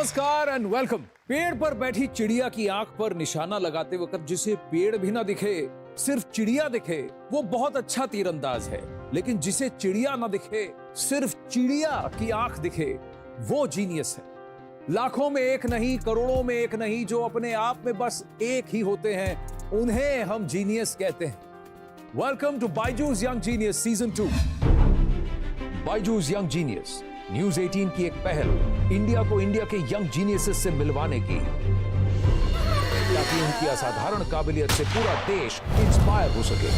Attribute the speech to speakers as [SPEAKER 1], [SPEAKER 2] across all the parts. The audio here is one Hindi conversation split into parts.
[SPEAKER 1] नमस्कार एंड वेलकम। पेड़ पर बैठी चिड़िया की आंख पर निशाना लगाते वक्त जिसे पेड़ भी ना दिखे, सिर्फ चिड़िया दिखे, वो बहुत अच्छा तीरंदाज है। लेकिन जिसे चिड़िया ना दिखे, सिर्फ चिड़िया की आंख दिखे, वो जीनियस है। लाखों में एक नहीं, करोड़ों में एक नहीं, जो अपने आप में बस एक ही होते हैं, उन्हें हम जीनियस कहते हैं। Welcome to Byju's young genius season 2। Byju's young genius News 18 की एक पहल इंडिया को इंडिया के यंग जीनियसेस से मिलवाने की, ताकि उनकी असाधारण काबिलियत से पूरा देश इंस्पायर हो सके।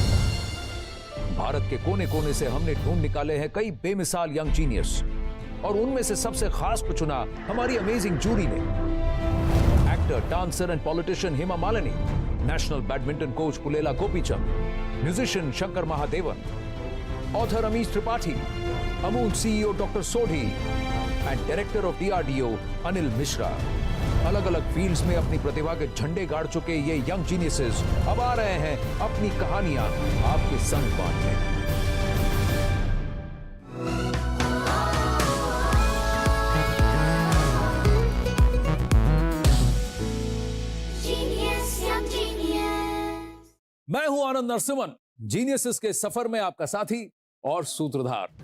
[SPEAKER 1] भारत के कोने कोने से हमने ढूंढ निकाले हैं कई बेमिसाल यंग जीनियस, और उनमें से सबसे खास को चुना हमारी अमेजिंग जूरी ने। Actor, dancer and politician Hema Malini, national badminton coach Pullela Gopichand, musician Shankar Mahadevan, author Amish Tripathi, Amul CEO doctor Sodhi and director of DRDO Anil Mishra. अलग अलग फील्ड्स में अपनी प्रतिभा के झंडे गाड़ चुके ये यंग जीनियसेस अब आ रहे हैं अपनी कहानियां आपके संग बांटने। मैं हूं आनंद नरसिम्हन, जीनियसेस के सफर में आपका साथी और सूत्रधार।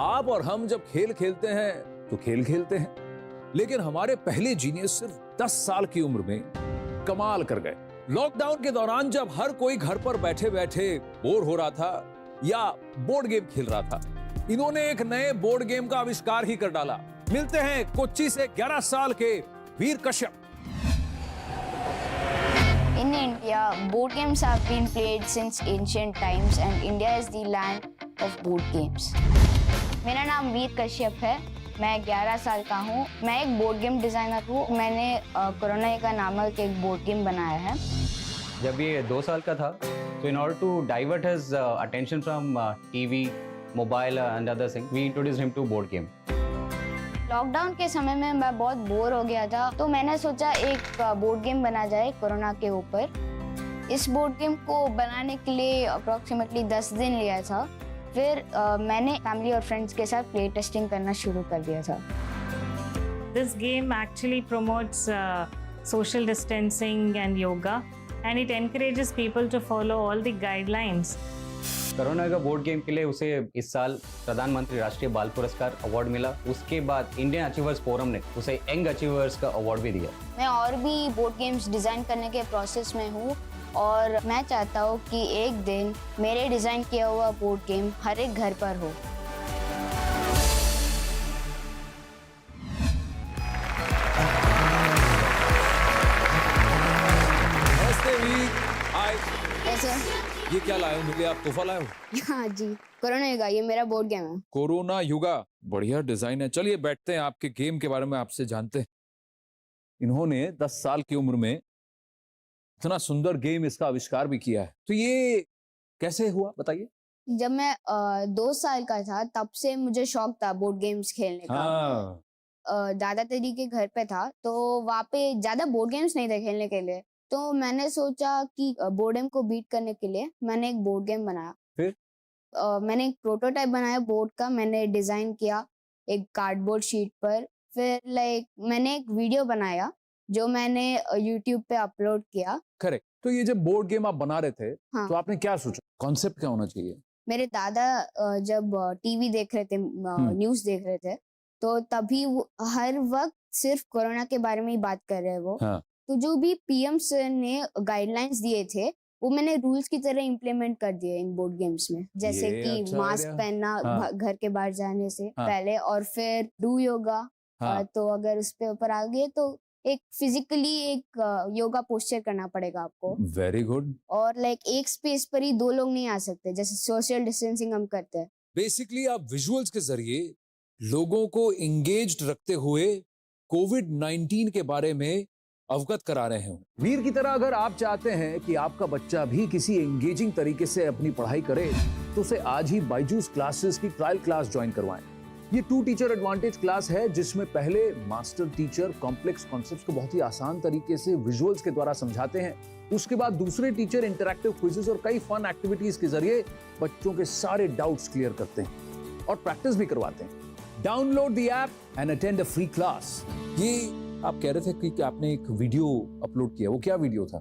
[SPEAKER 1] आप और हम जब खेल खेलते हैं तो खेल खेलते हैं, लेकिन हमारे पहले जीनियस सिर्फ 10 साल की उम्र में कमाल कर गए। लॉकडाउन के दौरान जब हर कोई घर पर बैठे बैठे बोर हो रहा था या बोर्ड गेम खेल रहा था, इन्होंने एक नए बोर्ड गेम का आविष्कार ही कर डाला। मिलते हैं कोच्चि से 11 साल के वीर Kashyap.
[SPEAKER 2] In India, board games have been played since ancient times and India is the land of board games. मेरा नाम वीर कश्यप है, मैं 11 साल का हूँ। मैं एक बोर्ड गेम डिज़ाइनर हूँ। मैंने कोरोना का नामक एक बोर्ड गेम बनाया है।
[SPEAKER 3] जब ये 2 साल का था, तो in order to divert his attention from TV, mobile and other things, we introduced him to board game.
[SPEAKER 2] Lockdown के समय में मैं बहुत बोर हो गया था, तो मैंने सोचा एक बोर्ड गेम बना जाए कोरोना के ऊपर। इस बोर्ड गेम को बनाने के लिए अप्रॉक्सीमेटली 10 दिन लिया था। फिर मैंने फैमिली और फ्रेंड्स के साथ प्ले टेस्टिंग करना शुरू कर दिया था।
[SPEAKER 4] This game actually promotes social distancing and yoga, and it encourages people to follow all the guidelines.
[SPEAKER 3] Corona का बोर्ड गेम के लिए उसे इस साल प्रधानमंत्री राष्ट्रीय बाल पुरस्कार अवार्ड मिला। उसके बाद इंडियन अचीवर्स फोरम ने उसे यंग अचीवर्स का अवार्ड भी दिया।
[SPEAKER 2] मैं और भी बोर्ड गेम्स डिज़ाइन करने के प्रोसेस में हूँ, और मैं चाहता हूँ कि एक दिन मेरे डिज़ाइन किया हुआ बोर्ड गेम हर एक घर पर हो।
[SPEAKER 1] नमस्ते वीर। हाय।
[SPEAKER 2] कैसे?
[SPEAKER 1] ये क्या लाए हो? मुझे आप तोहफा लाए हो?
[SPEAKER 2] हाँ जी, कोरोना युगा, ये मेरा बोर्ड गेम है।
[SPEAKER 1] कोरोना युगा, बढ़िया डिजाइन है। चलिए बैठते हैं, आपके गेम के बारे में आपसे जानते हैं। इन्होंने 10 साल की उम्र में इतना सुंदर गेम, इसका आविष्कार भी किया है, तो ये कैसे हुआ बताइए।
[SPEAKER 2] जब मैं 2 साल का था, तब से मुझे शौक था बोर्ड गेम्स खेलने का।
[SPEAKER 1] हाँ।
[SPEAKER 2] दादा दादी के घर पे था, तो वहाँ पे ज्यादा बोर्ड गेम्स नहीं थे खेलने के लिए, तो मैंने सोचा कि बोर्डम को बीट करने के लिए मैंने एक बोर्ड गेम बनाया।
[SPEAKER 1] फिर
[SPEAKER 2] मैंने एक प्रोटोटाइप बनाया बोर्ड का, मैंने डिजाइन किया एक कार्डबोर्ड शीट पर। फिर मैंने एक वीडियो बनाया जो मैंने यूट्यूब पे अपलोड किया।
[SPEAKER 1] करेक्ट। तो ये जब बोर्ड गेम आप बना रहे थे,
[SPEAKER 2] हाँ।
[SPEAKER 1] तो आपने क्या सोचा, कॉन्सेप्ट क्या होना चाहिए?
[SPEAKER 2] मेरे दादा जब टीवी देख रहे थे, न्यूज़ देख रहे थे, तो तभी वो हर वक्त सिर्फ कोरोना के बारे में ही बात कर रहे हैं वो।
[SPEAKER 1] हाँ।
[SPEAKER 2] तो जो भी PM सर ने गाइडलाइंस दिए थे, वो मैंने रूल्स की तरह इम्प्लीमेंट कर दिए इन बोर्ड गेम्स में। जैसे कि
[SPEAKER 1] अच्छा
[SPEAKER 2] मास्क
[SPEAKER 1] आइडिया।
[SPEAKER 2] पहनना
[SPEAKER 1] हाँ।
[SPEAKER 2] घर के बाहर जाने से
[SPEAKER 1] हाँ।
[SPEAKER 2] पहले, और फिर डू योगा।
[SPEAKER 1] हाँ।
[SPEAKER 2] तो अगर उस पे ऊपर आ गए तो एक फिजिकली एक योगा पोस्चर करना पड़ेगा आपको।
[SPEAKER 1] Very good.
[SPEAKER 2] और एक स्पेस पर ही 2 लोग नहीं आ सकते, जैसे सोशल डिस्टेंसिंग हम करते हैं।
[SPEAKER 1] बेसिकली आप विजुअल्स के जरिए लोगों को एंगेज्ड रखते हुए कोविड-19 के बारे में अवगत करा रहे हैं। वीर की तरह अगर आप चाहते हैं कि आपका बच्चा भी किसी एंगेजिंग तरीके से अपनी पढ़ाई करे, तो उसे आज ही बायजूस क्लासेस की ट्रायल क्लास ज्वाइन करवाएं। ये 2 टीचर एडवांटेज क्लास है, जिसमें पहले मास्टर टीचर कॉम्प्लेक्स कॉन्सेप्ट्स को बहुत ही आसान तरीके से विजुअल्स के द्वारा समझाते हैं। उसके बाद दूसरे टीचर इंटरैक्टिव क्विज़ेस और कई फन एक्टिविटीज के जरिए बच्चों के सारे डाउट्स क्लियर करते हैं और प्रैक्टिस भी करवाते हैं। Download the app and attend a free class. ये आप कह रहे थे कि आपने एक वीडियो अपलोड किया, वो क्या वीडियो था?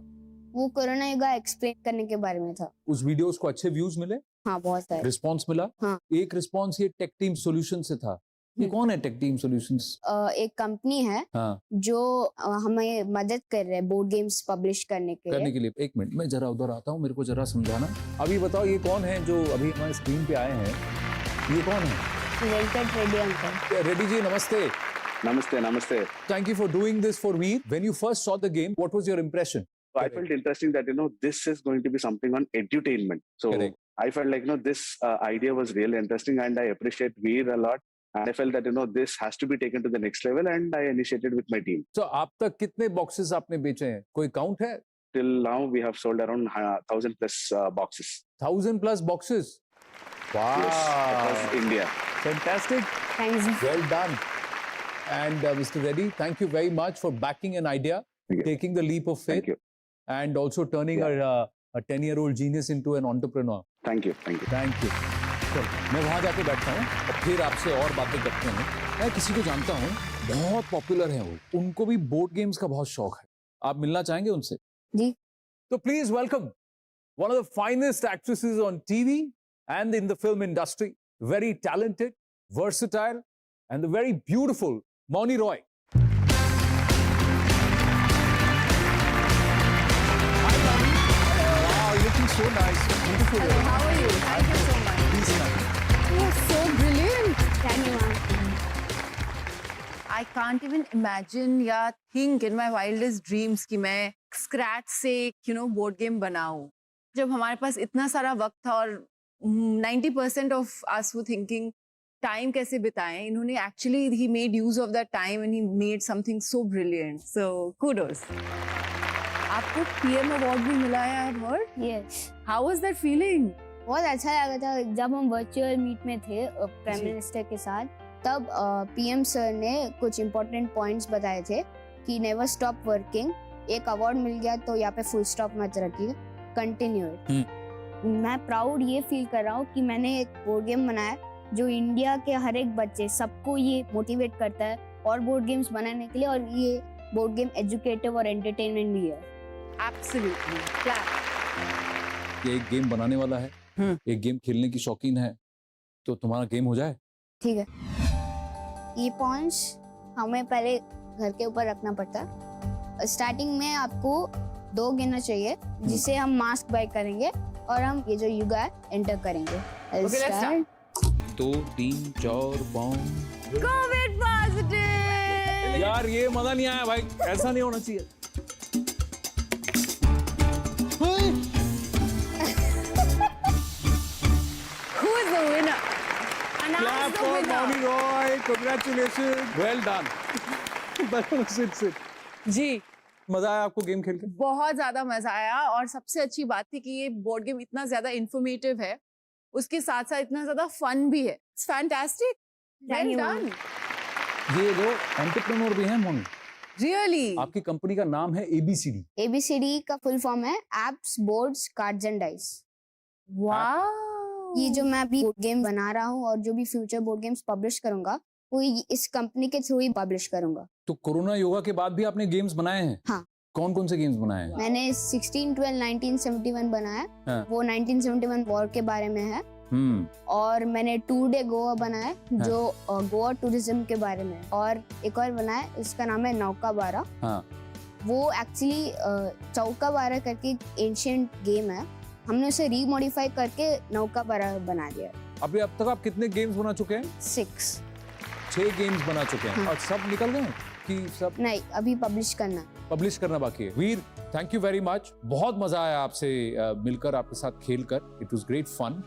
[SPEAKER 2] वो कोरोना योगा एक्सप्लेन करने के बारे में था।
[SPEAKER 1] उस वीडियोस को अच्छे व्यूज मिले,
[SPEAKER 2] हाँ बहुत सारे
[SPEAKER 1] रिस्पांस मिला।
[SPEAKER 2] हाँ।
[SPEAKER 1] एक रिस्पांस ये टेक टीम सॉल्यूशन से था। ये कौन है टेक टीम सॉल्यूशंस?
[SPEAKER 2] एक कंपनी है
[SPEAKER 1] हाँ,
[SPEAKER 2] जो हमें मदद कर रहे हैं बोर्ड गेम्स पब्लिश करने के लिए।
[SPEAKER 1] एक मिनट, मैं जरा उधर आता हूँ, मेरे को जरा समझाना। अभी बताओ ये कौन है जो अभी हमारे स्क्रीन पे आए हैं? ये कौन है?
[SPEAKER 2] वेंकट रेड्डी अंकल।
[SPEAKER 1] रेड्डी जी नमस्ते।
[SPEAKER 5] Namaste, namaste.
[SPEAKER 1] Thank you for doing this for me. When you first saw the game, what was your impression?
[SPEAKER 5] So I felt interesting that, this is going to be something on edutainment. So
[SPEAKER 1] Correct.
[SPEAKER 5] I felt like, this idea was really interesting and I appreciate Veer a lot. And I felt that, this has to be taken to the next level and I initiated with my team.
[SPEAKER 1] So आप तक कितने boxes आपने बेचे हैं? कोई count है?
[SPEAKER 5] Till now, we have sold around 1,000 plus boxes.
[SPEAKER 1] 1,000 plus boxes. Wow.
[SPEAKER 5] Yes, across India.
[SPEAKER 1] Fantastic.
[SPEAKER 2] Thanks.
[SPEAKER 1] Well done. And Mr. Reddy, thank you very much for backing an idea,
[SPEAKER 5] Thank you.
[SPEAKER 1] taking the leap of faith,
[SPEAKER 5] Thank you.
[SPEAKER 1] and also turning a 10-year-old genius into an entrepreneur.
[SPEAKER 5] Thank you. Thank you.
[SPEAKER 1] Thank you. चल, मैं वहाँ जाके बैठता हूँ और फिर आपसे और बातें करते हैं। मैं किसी को जानता हूँ, बहुत पॉपुलर है वो, उनको भी बोर्ड गेम्स का बहुत शौक है। आप मिलना चाहेंगे उनसे?
[SPEAKER 2] जी।
[SPEAKER 1] तो please welcome one of the finest actresses on TV and in the film industry, very talented, versatile, and the very beautiful Moni Roy. Hi, Moni. Wow, you're looking so nice. Beautiful.
[SPEAKER 6] Hello, how are you? Thank you so much.
[SPEAKER 1] Please, ma'am.
[SPEAKER 6] You're so brilliant.
[SPEAKER 2] Thank you ma'am.
[SPEAKER 6] I can't even imagine या think in my wildest dreams कि मैं scratch से board game बनाऊं। जब हमारे पास इतना सारा वक्त था और 90% of us were thinking time कैसे बिताएं, इन्होंने actually he made use of that time and he made something so brilliant. So kudos. आपको PM award भी मिला है, I have heard.
[SPEAKER 2] Yes,
[SPEAKER 6] How was that feeling?
[SPEAKER 2] बहुत अच्छा लगा था जब हम वर्चुअल मीट में थे प्राइम
[SPEAKER 6] जी।
[SPEAKER 2] मिनिस्टर के साथ। तब पीएम सर ने कुछ इम्पोर्टेंट पॉइंट्स बताए थे कि नेवर स्टॉप वर्किंग, एक अवार्ड मिल गया तो यहाँ पे फुल स्टॉप मत रखिए, कंटिन्यू इट। मैं प्राउड ये फील कर रहा हूँ कि मैंने एक बोर्ड गेम बनाया जो इंडिया के हर एक बच्चे सबको ये मोटिवेट करता है और बोर्ड गेम्स बनाने के लिए, और ये बोर्ड गेम एजुकेटिव और एंटरटेनमेंट भी है।
[SPEAKER 6] Absolutely. Clap.
[SPEAKER 1] ये एक गेम बनाने वाला है, एक गेम खेलने की शौकीन है, तो तुम्हारा गेम हो जाए।
[SPEAKER 2] ठीक है। ये पॉइंट्स हमें पहले घर के ऊपर रखना पड़ता है। स्टार्टिंग में आपको 2 गिनना चाहिए जिसे हम मास्क बाय करेंगे और हम ये जो युगा है एंटर करेंगे।
[SPEAKER 6] Okay, let's start.
[SPEAKER 1] 2 3 4 5।
[SPEAKER 6] COVID positive.
[SPEAKER 1] यार ये मजा नहीं आया भाई, ऐसा नहीं होना चाहिए।
[SPEAKER 6] Who is the winner? Announce
[SPEAKER 1] Clap
[SPEAKER 6] the
[SPEAKER 1] for
[SPEAKER 6] winner.
[SPEAKER 1] Moni Roy, congratulations, well done. sit, sit.
[SPEAKER 6] जी,
[SPEAKER 1] मजा आया आपको गेम खेल के?
[SPEAKER 6] बहुत ज्यादा मजा आया और सबसे अच्छी बात थी कि ये बोर्ड गेम इतना ज्यादा इंफॉर्मेटिव है, उसके साथ साथ इतना ज्यादा फन भी है। It's fantastic.
[SPEAKER 2] Thank
[SPEAKER 6] well
[SPEAKER 2] you,
[SPEAKER 6] done.
[SPEAKER 1] ये जो एंटरप्रेन्योर भी हैं मोनी,
[SPEAKER 6] रियली।
[SPEAKER 1] आपकी कंपनी का नाम है ABCD।
[SPEAKER 2] ABCD का फुल फॉर्म है apps, boards, cards and dice.
[SPEAKER 6] Wow.
[SPEAKER 2] ये जो मैं अभी बोर्ड गेम बना रहा हूँ और जो भी फ्यूचर बोर्ड गेम्स पब्लिश करूंगा वो इस कंपनी के थ्रू ही पब्लिश करूंगा।
[SPEAKER 1] तो कोरोना योगा के बाद भी आपने गेम्स बनाए हैं?
[SPEAKER 2] हाँ।
[SPEAKER 1] कौन कौन से गेम्स बनाए हैं?
[SPEAKER 2] मैंने 1612 1971 बनाया,
[SPEAKER 1] हाँ।
[SPEAKER 2] वो 1971 वॉर के बारे में है। और मैंने 2 डे गोवा बनाया जो गोवा टूरिज्म के बारे में है। और एक और बनाया, इसका नाम है नौका बारा।
[SPEAKER 1] हाँ।
[SPEAKER 2] वो एक्चुअली चौका बारा करके एक एंशिएंट गेम है, हमने उसे रीमॉडिफाई करके नौका बारा बना दिया।
[SPEAKER 1] अभी अब तक आप कितने गेम्स बना चुके हैं? 6 गेम्स बना चुके हैं।
[SPEAKER 2] हाँ।
[SPEAKER 1] और सब निकल गए कि सब
[SPEAKER 2] नहीं, अभी पब्लिश करना।
[SPEAKER 1] पब्लिश करना बाकी है? Veer, thank you very much, बहुत मजा आया आपसे मिलकर, आपके साथ खेलकर। It was great fun.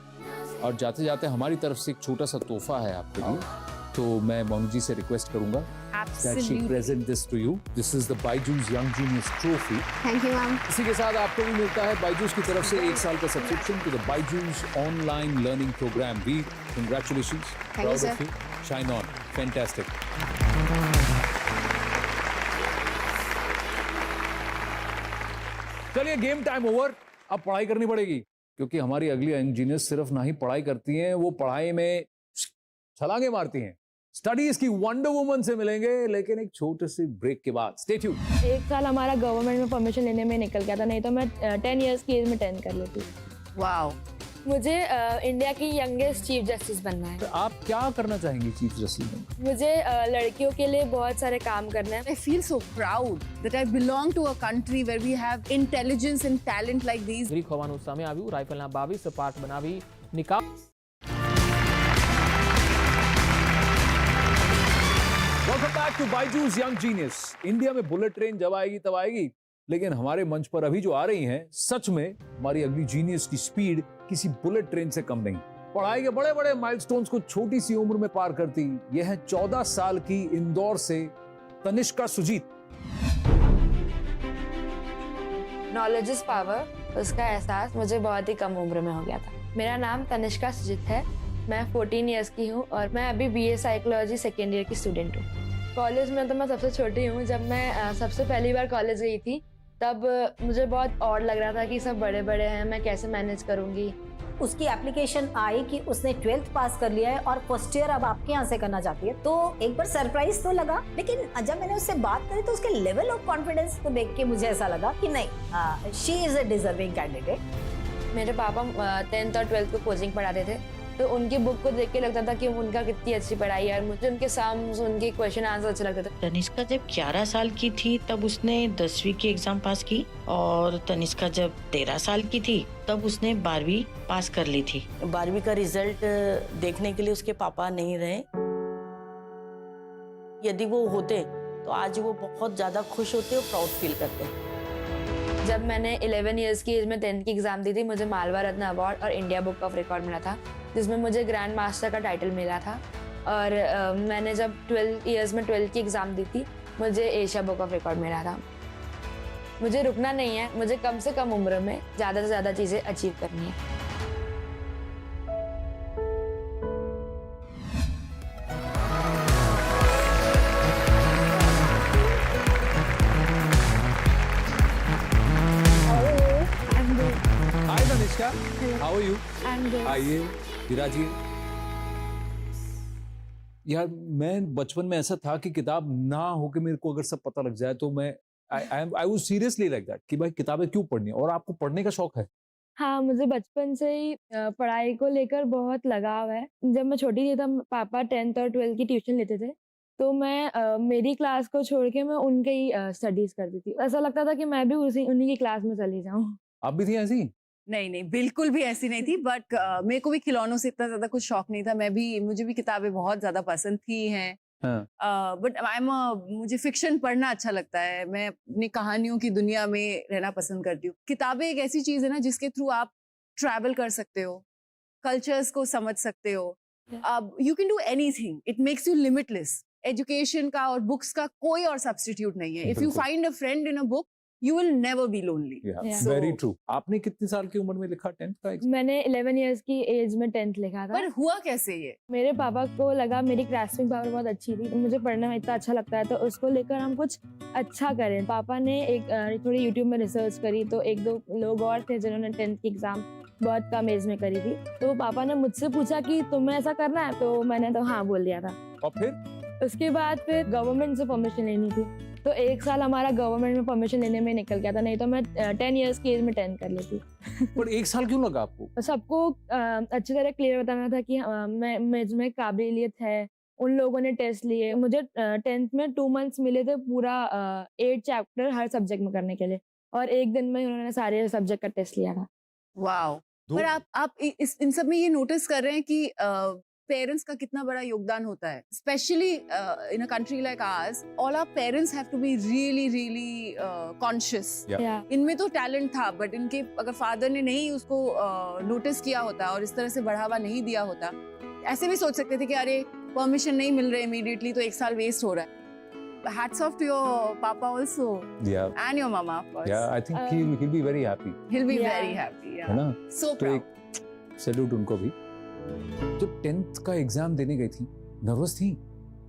[SPEAKER 1] और जाते जाते हमारी तरफ से एक छोटा सा तोहफा है आपके लिए, तो मैं मोनू जी से रिक्वेस्ट करूंगा that she present this to you. This is the Byju's Young Genius Trophy.
[SPEAKER 2] Thank you ma'am.
[SPEAKER 1] इसी के साथ आपको भी मिलता है बायजूस की तरफ से 1 साल का subscription to the Byju's online learning program. We congratulations,
[SPEAKER 2] you,
[SPEAKER 1] proud
[SPEAKER 2] sir.
[SPEAKER 1] Of you, shine on, fantastic. चलिए गेम टाइम ओवर, अब पढ़ाई करनी पड़ेगी क्योंकि हमारी अगली इंजीनियर सिर्फ ना ही पढ़ाई करती हैं, वो पढ़ाई में छलांगे मारती हैं। स्टडीज की वंडर वुमन से मिलेंगे, लेकिन एक छोटे से ब्रेक के बाद। Stay tuned.
[SPEAKER 7] एक साल हमारा गवर्नमेंट में परमिशन लेने में निकल गया था, नहीं तो मैं 10 इयर्स की एज में 10 कर लेती।
[SPEAKER 6] वाओ।
[SPEAKER 7] मुझे इंडिया की यंगेस्ट चीफ जस्टिस बनना है।
[SPEAKER 1] तो आप क्या करना चाहेंगी चीफ जस्टिस में?
[SPEAKER 7] मुझे लड़कियों के लिए बहुत सारे काम करना है।
[SPEAKER 6] I feel so proud that I belong to a country where we have intelligence and talent like these.
[SPEAKER 8] Greek હોવાનું સામે આવ્યું. રાઇફલના 22 પાર્ટ બનાવી નિકાલ.
[SPEAKER 1] Welcome back to Byju's young genius. India में बुलेट ट्रेन जब आएगी तब आएगी, लेकिन हमारे मंच पर अभी जो आ रही हैं, सच में हमारी अगली जीनियस की स्पीड किसी बुलेट ट्रेन से कम नहीं। पढ़ाई के बड़े बड़े माइलस्टोन्स को छोटी सी उम्र में पार करती यह है 14 साल की इंदौर से Tanishka Sujeet.
[SPEAKER 7] Knowledge is power, उसका एहसास मुझे बहुत ही कम उम्र में हो गया था। मेरा नाम तनिष्का सुजीत है, मैं 14 इयर्स की हूँ और मैं अभी BA साइकोलॉजी सेकेंड ईयर की स्टूडेंट हूँ। कॉलेज में तो मैं सबसे छोटी हूँ। जब मैं सबसे पहली बार कॉलेज गई थी तब मुझे बहुत ऑड लग रहा था कि सब बड़े बड़े हैं, मैं कैसे मैनेज करूँगी।
[SPEAKER 9] उसकी एप्लीकेशन आई कि उसने 12th पास कर लिया है और फर्स्ट ईयर अब आपके यहाँ से करना चाहती है, तो एक बार सरप्राइज तो लगा, लेकिन जब मैंने उससे बात करी तो उसके लेवल ऑफ कॉन्फिडेंस को देख के मुझे ऐसा लगा कि नहीं, she is a deserving candidate.
[SPEAKER 7] मेरे पापा 10th और 12th को कोचिंग पढ़ाते थे, तो उनकी बुक को देख के लगता था कि उनका कितनी अच्छी पढ़ाई है और मुझे उनके सम्स, उनके क्वेश्चन आंसर अच्छे लगते थे।
[SPEAKER 10] तनिष्का जब 11 साल की थी तब उसने 10वीं की एग्जाम पास की, और तनिष्का जब 13 साल की थी तब उसने 12वीं पास कर ली थी। 12वीं का रिजल्ट देखने के लिए उसके पापा नहीं रहे। यदि वो होते तो आज वो बहुत ज्यादा खुश होते और प्राउड फील करते।
[SPEAKER 7] जब मैंने 11 इयर्स की एज में 10th की एग्जाम दी थी, मुझे मालवा रत्न अवार्ड और इंडिया बुक ऑफ रिकॉर्ड मिला था, जिसमें मुझे ग्रैंड मास्टर का टाइटल मिला था। और मैंने जब 12 इयर्स में 12th की एग्जाम दी थी, मुझे एशिया बुक ऑफ रिकॉर्ड मिला था। मुझे रुकना नहीं है, मुझे कम से कम उम्र में ज़्यादा से ज़्यादा चीज़ें अचीव करनी है।
[SPEAKER 1] हाय तनिष्का, हाउ आर यू? आइए विराजिए। यार मैं बचपन में ऐसा था कि किताब ना होके मेरे को अगर सब पता लग जाए तो मैं I was seriously like that कि भाई किताबें क्यों पढ़नी है। और आपको पढ़ने का शौक है?
[SPEAKER 7] हाँ, मुझे बचपन से ही पढ़ाई को लेकर बहुत लगाव है। जब मैं छोटी थी तब पापा 10th और 12th की ट्यूशन लेते थे, तो मैं मेरी क्लास को छोड़ के मैं उनके ही स्टडीज करती थी। ऐसा लगता था कि मैं भी उन्हीं की क्लास में चली जाऊँ।
[SPEAKER 1] आप भी थी ऐसी?
[SPEAKER 6] नहीं, बिल्कुल भी ऐसी नहीं थी, बट मेरे को भी खिलौनों से इतना ज्यादा कुछ शौक नहीं था। मुझे भी किताबें बहुत ज्यादा पसंद थी हैं, बट मुझे फिक्शन पढ़ना अच्छा लगता है। मैं अपनी कहानियों की दुनिया में रहना पसंद करती हूँ। किताबें एक ऐसी चीज है ना जिसके थ्रू आप ट्रैवल कर सकते हो, कल्चर्स को समझ सकते हो। You can do anything, it makes you limitless. Education का और बुक्स का कोई और सब्स्टिट्यूट नहीं है। If you find a friend in a book, you will never be lonely.
[SPEAKER 1] Yeah. Very true. आपने कितनी साल की उम्र में लिखा 10th का एग्जाम?
[SPEAKER 7] मैंने 11 इयर्स की एज में 10th लिखा था।
[SPEAKER 6] पर हुआ कैसे ये?
[SPEAKER 7] मेरे पापा को लगा मेरी ग्रास्पिंग पावर बहुत अच्छी थी, तो मुझे पढ़ने में इतना अच्छा लगता है, तो उसको लेकर हम कुछ अच्छा करें। पापा ने एक थोड़ी यूट्यूब में रिसर्च करी, तो 1-2 लोग और थे जिन्होंने 10th की एग्जाम बहुत कम एज में करी थी। तो पापा ने मुझसे पूछा कि तुम्हें ऐसा करना है, तो मैंने तो हाँ बोल दिया था।
[SPEAKER 1] और फिर
[SPEAKER 7] उसके बाद फिर गवर्नमेंट से परमिशन लेनी थी, तो एक साल हमारा गवर्नमेंट में परमिशन लेने में निकल गया था, नहीं तो मैं 10 इयर्स की एज में 10 कर लेती।
[SPEAKER 1] पर एक साल क्यों लगा आपको?
[SPEAKER 7] सबको अच्छी तरह क्लियर बताना था कि मैं काबिलियत है। उन लोगों ने टेस्ट लिए, मुझे 10th में 2 मंथ्स मिले थे पूरा 8 चैप्टर हर सब्जेक्ट में करने के लिए, और एक दिन में उन्होंने सारे सब्जेक्ट का टेस्ट लिया था।
[SPEAKER 6] वाओ। पर आप इन सब में ये नोटिस कर रहे हैं कि पेरेंट्स का कितना बड़ा योगदान होता है, specially in a country like ours. All our parents have to be really conscious. इनमें तो टैलेंट था, बट इनके अगर फादर ने नहीं उसको नोटिस किया होता और इस तरह से बढ़ावा नहीं दिया होता, ऐसे भी सोच सकते थे कि अरे परमिशन नहीं मिल रहा है इमीडिएटली, तो एक साल वेस्ट हो रहा है। Hats off to your papa also.
[SPEAKER 1] Yeah.
[SPEAKER 6] And your mama, of course.
[SPEAKER 1] Yeah, I think he'll be very happy.
[SPEAKER 6] He'll be very happy. Yeah.
[SPEAKER 1] है ना?
[SPEAKER 6] So
[SPEAKER 1] तो
[SPEAKER 6] proud.
[SPEAKER 1] एक सैल्यूट उनको भी। जब 10th का एग्जाम देने गई थी, नर्वस थी?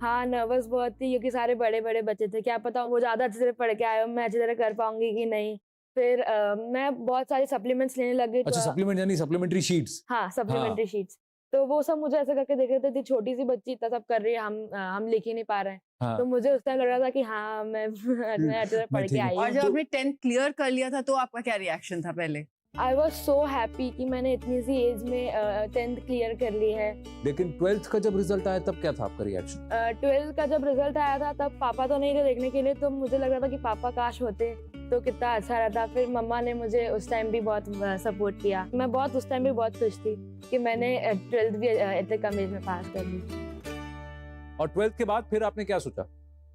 [SPEAKER 7] हाँ, नर्वस बहुत थी, क्योंकि सारे बड़े बड़े बच्चे थे। क्या पता वो ज्यादा अच्छे से पढ़ के आए हो, मैं अच्छी तरह कर पाऊंगी कि नहीं। फिर मैं बहुत सारे सप्लीमेंट्स लेने लग गई।
[SPEAKER 1] अच्छा, सप्लीमेंट यानी सप्लीमेंट्री शीट्स?
[SPEAKER 7] हाँ, सप्लीमेंट्री शीट्स। तो वो सब मुझे ऐसे करके देख रहे थे, छोटी सी बच्ची इतना सब कर रही है, हम लिख ही नहीं पा रहे हैं।
[SPEAKER 1] हाँ।
[SPEAKER 7] तो मुझे उस टाइम लग रहा था कि हाँ मैं अच्छे से पढ़ के आई
[SPEAKER 6] और
[SPEAKER 7] हूँ।
[SPEAKER 6] जब आपने 10th क्लियर कर लिया था तो आपका क्या रिएक्शन था पहले?
[SPEAKER 7] आई वॉज सो हैप्पी कि मैंने इतनी सी एज में 10th क्लियर कर ली है।
[SPEAKER 1] लेकिन 12th का जब रिजल्ट आया तब क्या था आपका रिएक्शन?
[SPEAKER 7] 12th का जब रिजल्ट आया था तब पापा तो नहीं थे देखने के लिए, तो मुझे लग रहा था कि पापा काश होते तो कितना अच्छा रहता। फिर मम्मा ने मुझे उस टाइम भी बहुत सपोर्ट किया। मैं बहुत उस टाइम भी बहुत खुश थी कि मैंने 12th भी इतने कम एज में पास कर ली।
[SPEAKER 1] और 12th के बाद फिर आपने क्या सोचा?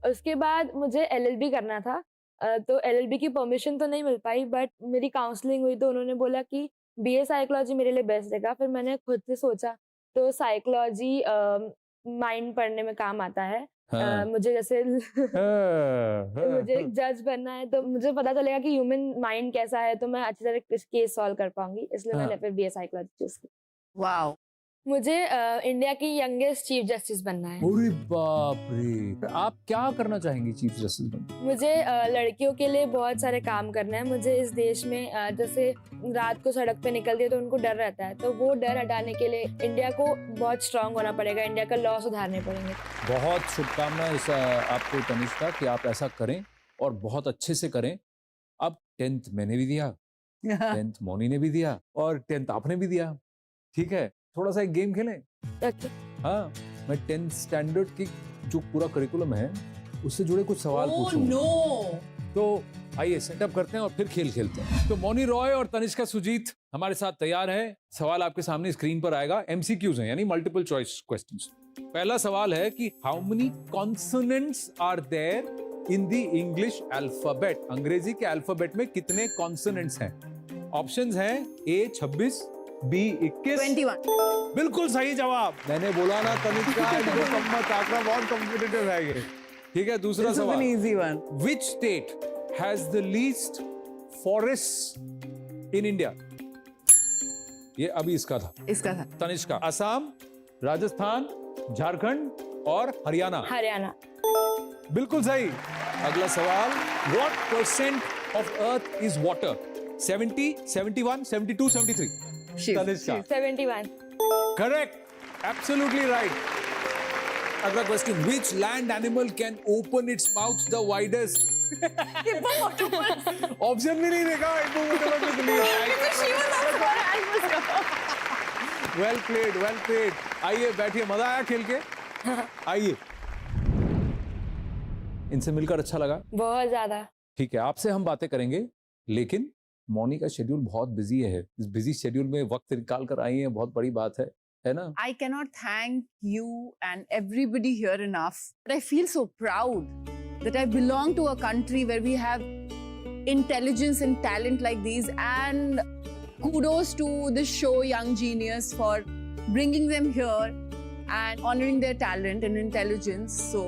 [SPEAKER 7] उसके बाद मुझे LLB करना था। तो LLB की परमिशन तो नहीं मिल पाई, बट मेरी काउंसलिंग हुई तो उन्होंने बोला कि BA साइकोलॉजी मेरे लिए बेस्ट रहेगा। फिर मैंने खुद से सोचा तो साइकोलॉजी माइंड पढ़ने में काम आता है।
[SPEAKER 1] हाँ।
[SPEAKER 7] मुझे जैसे मुझे जज बनना है तो मुझे पता चलेगा कि ह्यूमन माइंड कैसा है, तो मैं अच्छी तरह केस सॉल्व कर पाऊंगी, इसलिए
[SPEAKER 1] हाँ।
[SPEAKER 7] मैंने फिर BA साइकोलॉजी चूज की।
[SPEAKER 6] वाओ।
[SPEAKER 7] मुझे इंडिया की यंगेस्ट चीफ जस्टिस बनना है।
[SPEAKER 1] अरे बाप रे, आप क्या करना चाहेंगी चीफ जस्टिस बनकर?
[SPEAKER 7] मुझे लड़कियों के लिए बहुत सारे काम करना है। मुझे इस देश में जैसे रात को सड़क पे निकलती है तो उनको डर रहता है, तो वो डर हटाने के लिए इंडिया को बहुत स्ट्रांग होना पड़ेगा, इंडिया का लॉ सुधारने पड़ेंगे।
[SPEAKER 1] बहुत शुभकामनाएं आपको तनिष्का कि आप ऐसा करें और बहुत अच्छे से करें। अब 10th मैंने भी दिया, 10th मोनी ने भी दिया और 10th आपने भी दिया। ठीक है, थोड़ा सा एक गेम खेलें।
[SPEAKER 7] अच्छा।
[SPEAKER 1] हाँ, मैं 10th स्टैंडर्ड की जो पूरा करिकुलम है उससे जुड़े कुछ सवाल पूछूंगा।
[SPEAKER 6] नो।
[SPEAKER 1] तो आइए सेटअप करते हैं और फिर खेल खेलते हैं। तो मोनी रॉय और तनिष्का सुजीत हमारे साथ तैयार हैं। सवाल आपके सामने स्क्रीन पर आएगा। MCQs हैं, यानी मल्टीपल चॉइस क्वेश्चंस। पहला सवाल है कि how many consonants are there in the English alphabet? अंग्रेजी के अल्फाबेट में कितने कॉन्सोनेंट्स हैं? ऑप्शंस हैं A 26, B 21,
[SPEAKER 6] 21।
[SPEAKER 1] बिल्कुल सही जवाब। मैंने बोला ना तनिष्का इनको कम मत आंकड़ा, बहुत कॉम्पिटिटिव है ये। ठीक है, दूसरा सवाल।
[SPEAKER 6] Easy one.
[SPEAKER 1] Which state has the least forests in India? ये अभी इसका था।
[SPEAKER 6] इसका था
[SPEAKER 1] तनिष्का, असम, राजस्थान, झारखंड और हरियाणा।
[SPEAKER 7] हरियाणा।
[SPEAKER 1] बिल्कुल सही। अगला सवाल, What percent of Earth is water? 70, 71, 72, 73? Tanishka,
[SPEAKER 7] 71।
[SPEAKER 1] correct, absolutely right. अगला question, which land animal can open its mouth the widest? Option भी नहीं देखा हिप्पोपोटामस के लिए। Well played, well played. आइए बैठिए, मजा आया खेल के? आइए, इनसे मिलकर अच्छा लगा?
[SPEAKER 7] बहुत ज्यादा।
[SPEAKER 1] ठीक है, आपसे हम बातें करेंगे, लेकिन मौनी का शेड्यूल बहुत बिजी है। इस बिजी शेड्यूल में वक्त निकाल कर आई है, बहुत बड़ी बात है ना?
[SPEAKER 6] I cannot thank you and everybody here enough. But I feel so proud that I belong to a country where we have intelligence and talent like these. And kudos to the show Young Genius for bringing them here and honoring their talent and intelligence. So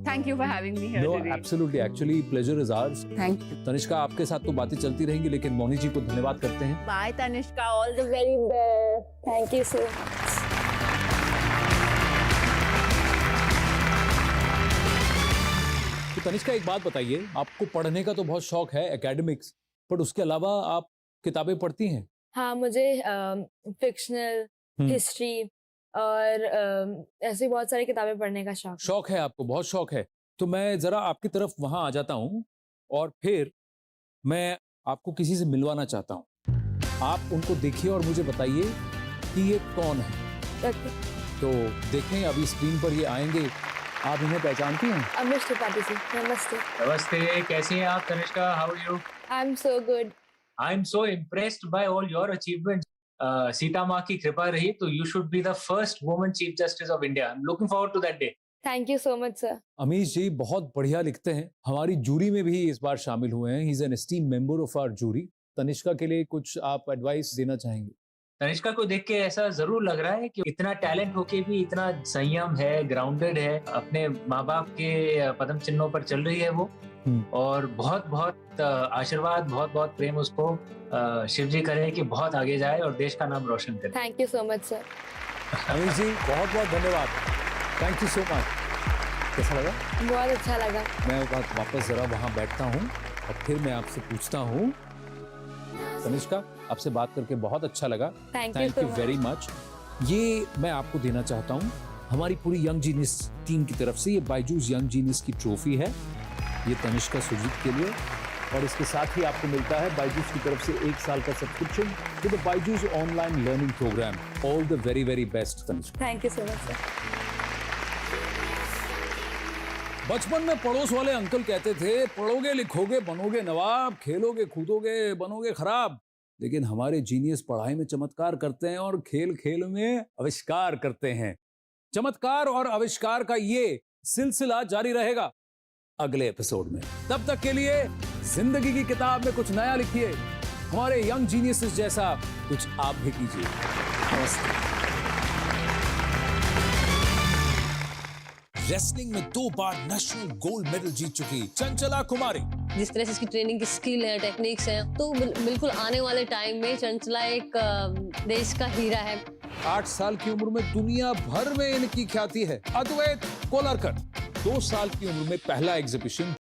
[SPEAKER 6] thank you for having me here
[SPEAKER 1] No,
[SPEAKER 6] today.
[SPEAKER 1] absolutely. Actually, pleasure is ours.
[SPEAKER 6] Thank you.
[SPEAKER 1] Tanishka, आपके साथ तो बातें चलती रहेंगी, लेकिन मौनी जी को धन्यवाद करते हैं।
[SPEAKER 6] Bye Tanishka. All
[SPEAKER 7] The very best. Thank you so much.
[SPEAKER 1] तो तनिष्का, एक बात बताइए, आपको पढ़ने का तो बहुत शौक है, एकेडमिक्स, पर उसके अलावा आप किताबें पढ़ती हैं?
[SPEAKER 7] हाँ, मुझे फिक्शनल, हिस्ट्री और ऐसी बहुत सारी किताबें पढ़ने का शौक है।
[SPEAKER 1] शौक है आपको, बहुत शौक है। तो मैं जरा आपकी तरफ वहां आ जाता हूं और फिर मैं आपको किसी से मिलवाना चाहता हूं। आप उनको देखिए और मुझे बताइए कि ये कौन है। तो देखें, अभी स्क्रीन पर ये आएंगे। आप इन्हें पहचानती हैं?
[SPEAKER 7] अमिश त्रिपाठी जी, नमस्ते।
[SPEAKER 11] नमस्ते, कैसी हैं आप Tanishka? How are you?
[SPEAKER 7] I am so good.
[SPEAKER 11] I am so impressed by all your achievements. Sita माँ की कृपा रही तो you should be the first woman chief justice of India. I am looking forward to that day.
[SPEAKER 7] Thank you so much sir.
[SPEAKER 1] Amish ji बहुत बढ़िया लिखते हैं, हमारी जूरी में भी इस बार शामिल हुए हैं। He is an esteemed member of our jury. Tanishka के लिए कुछ आप एडवाइस देना चाहेंगे?
[SPEAKER 11] तनिष्का को देख के ऐसा जरूर लग रहा है कि इतना टैलेंट होके भी इतना संयम है, ग्राउंडेड है, अपने माँ बाप के पदम चिन्हों पर चल रही है वो। और बहुत बहुत आशीर्वाद, बहुत बहुत प्रेम उसको शिव जी करे कि बहुत आगे जाए और देश का नाम रोशन करे।
[SPEAKER 7] Thank you so much sir.
[SPEAKER 1] Amish ji बहुत बहुत धन्यवाद, थैंक यू सो मच। कैसा लगा?
[SPEAKER 7] बहुत अच्छा लगा।
[SPEAKER 1] मैं वापस जरा वहां बैठता हूँ और फिर मैं आपसे पूछता हूँ। तनिष्का, आपसे बात करके बहुत अच्छा लगा।
[SPEAKER 7] Thank
[SPEAKER 1] you
[SPEAKER 7] so
[SPEAKER 1] very much. ये मैं आपको देना चाहता हूं हमारी पूरी यंग जीनियस टीम की तरफ से। ये बायजूस यंग जीनियस की ट्रॉफी है, ये तनिष्का सुजीत के लिए, और इसके साथ ही आपको मिलता है बायजूस की तरफ से 1 साल का subscription to the Byju's online learning program. All the very very best Tanishka.
[SPEAKER 7] Thank you so much sir.
[SPEAKER 1] बचपन में पड़ोस वाले अंकल कहते थे पढ़ोगे लिखोगे बनोगे नवाब, खेलोगे कूदोगे बनोगे खराब। लेकिन हमारे जीनियस पढ़ाई में चमत्कार करते हैं और खेल खेल में आविष्कार करते हैं। चमत्कार और आविष्कार का ये सिलसिला जारी रहेगा अगले एपिसोड में। तब तक के लिए जिंदगी की किताब में कुछ नया लिखिए, हमारे यंग जीनियसेस जैसा कुछ आप भी कीजिए। नमस्ते। रेसलिंग में 2 बार नेशनल गोल्ड मेडल जीत चुकी चंचला कुमारी।
[SPEAKER 12] जिस तरह से इसकी ट्रेनिंग की स्किल है, टेक्निक्स हैं, तो बिल्कुल आने वाले टाइम में चंचला एक देश का हीरा है।
[SPEAKER 1] 8 साल की उम्र में दुनिया भर में इनकी ख्याति है। अद्वैत कोलारकर 2 साल की उम्र में पहला एग्जीबिशन